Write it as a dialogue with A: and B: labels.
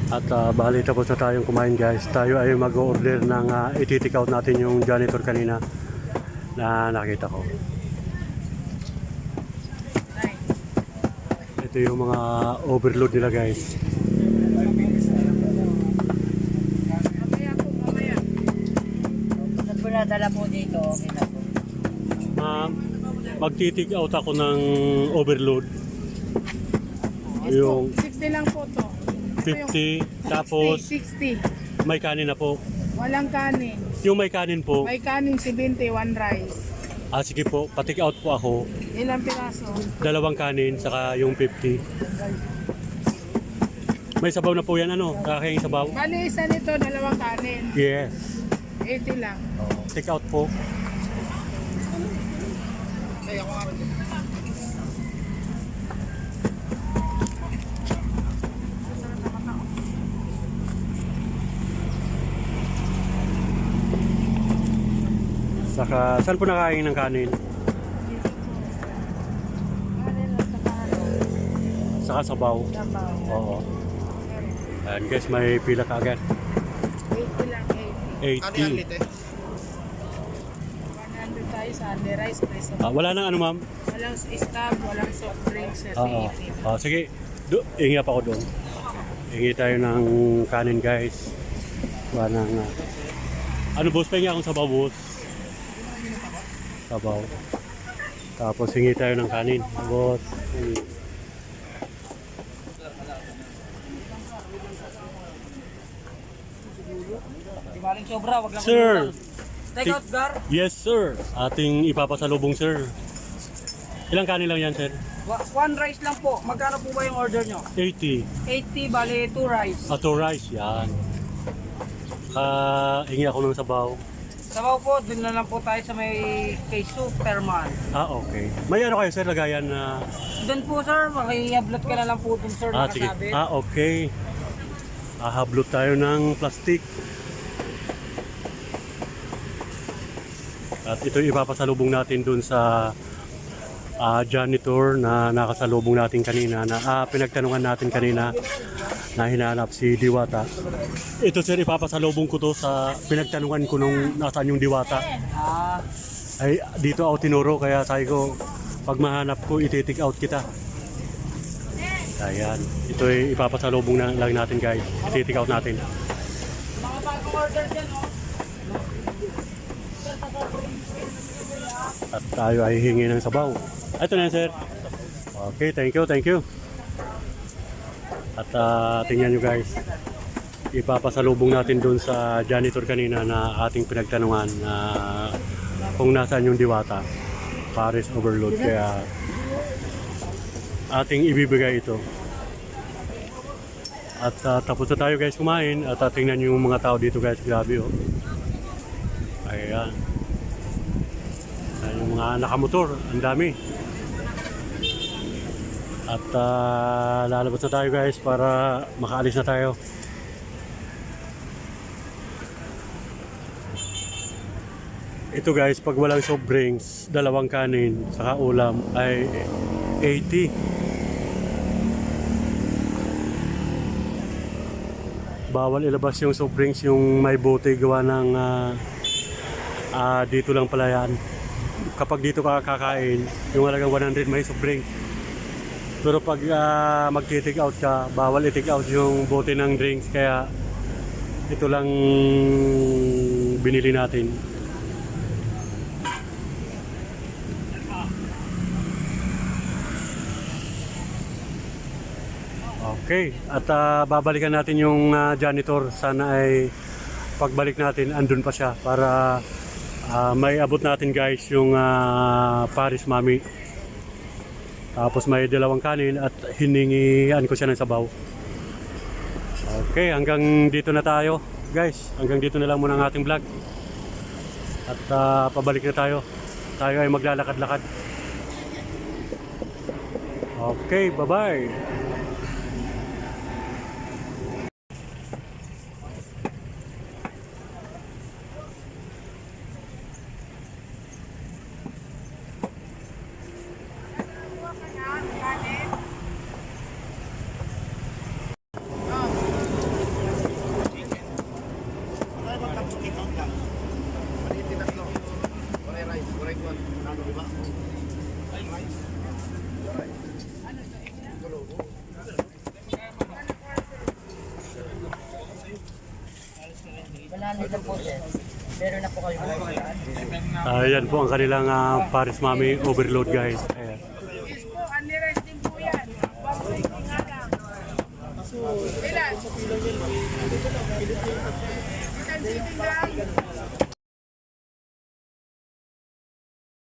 A: At bali tapos na tayong kumain guys. Tayo ay mag-order ng iti-take out natin yung janitor kanina na nakita ko. Ito yung mga overload nila guys.
B: Saan po nadala po dito? Okay na po.
A: Magti-take out ako ng overload. Yung
C: 60 lang po to.
A: 50 tapos
C: 60.
A: may kanin na po.
C: Walang kanin.
A: Yung may kanin po.
C: May kanin 70, one rice.
A: Sige po, pa-take out po ako.
C: Ilang piraso?
A: 2 kanin saka yung 50. May sabaw na po yan ano? Kakaing sabaw?
C: Bali, isa nito, 2 kanin.
A: Yes.
C: 80 lang.
A: Take out po. Saka, saan po nakain ng kanin?
C: Kanin lang sa kahalo.
A: Saka sabaw.
C: Sabaw.
A: Oo. Ayan guys, may pila ka agad.
C: 80 lang, 80.
A: 80.
C: 100 tayo sa only rice, preso.
A: Wala nang ano ma'am?
C: Walang stab, walang soft drinks, sir.
A: Oo. Sige, hingi pa ako doon. Hingi tayo ng kanin guys. Wala nang... ano boss, pahingi akong sabaw boss. Sabaw. Tapos hingi tayo ng kanin. Boss.
B: Di baling sobra, wag lang.
A: Sir!
B: Take out, Gar.
A: Yes sir. Ating ipapasalubong sir. Ilang kanin lang yan sir?
B: One rice lang po. Magkano po ba yung order nyo?
A: 80.
B: 80, bali 2 rice.
A: Ato rice, yan. Hingi ako ng sabaw.
B: Sabaw po, dun na lang po tayo sa may queso per man.
A: Okay. May ano kayo sir, lagayan na...
B: Doon po sir, makihablot ka na lang po dun sir
A: sige.
B: nakasabit.
A: Okay. Hablot tayo ng plastic. At ito ipapasalubong natin dun sa janitor na nakasalubong natin kanina, na pinagtanungan natin kanina na hinahanap si Diwata. Ito sir, ipapasalubong ko to sa pinagtanungan ko nung nasaan yung Diwata. Ay, dito ako tinuro, kaya sabi ko, pag mahanap ko, iti-take out kita. Ayan, ito ay ipapasalubong na lang natin guys. Iti-take out natin.
B: Mga bagong order dyan, no?
A: At tayo ay hingi ng sabaw. Ito na yan, sir. Okay, thank you, thank you. At tingnan nyo guys, ipapasalubong natin dun sa janitor kanina na ating pinagtanungan na kung nasaan yung Diwata. Paris overload, kaya ating ibibigay ito. At tapos na tayo guys kumain. At tingnan nyo yung mga tao dito guys, grabe oh. Ayan. Yung mga nakamotor, ang dami. At lalabas na tayo guys para makaalis na tayo. Ito guys, pag walang soft drinks, 2 kanin, saka ulam ay 80. Bawal ilabas yung soft drinks, yung may bote gawa ng dito lang pala yan. Kapag dito ka kakain, yung halagang 100 may soft drink. Pero pag mag-take out ka, bawal i-take out yung bote ng drinks, kaya ito lang binili natin. Okay, at babalikan natin yung janitor. Sana ay pagbalik natin andun pa siya para may abot natin guys yung Paris Mami. Tapos may 2 kanin at hiningian ko siya ng sabaw. Okay, hanggang dito na tayo guys. Hanggang dito na lang muna ang ating vlog. At pabalik na tayo. Tayo ay maglalakad-lakad. Okay, bye-bye.
B: Wala nila po sir. Meron na po kayo.
A: Ayan po ang kanilang Paris Mami overload guys. Ayan.
C: Yes po, only rice din po yan. 120 nga lang. Ilan? Isang sitting lang.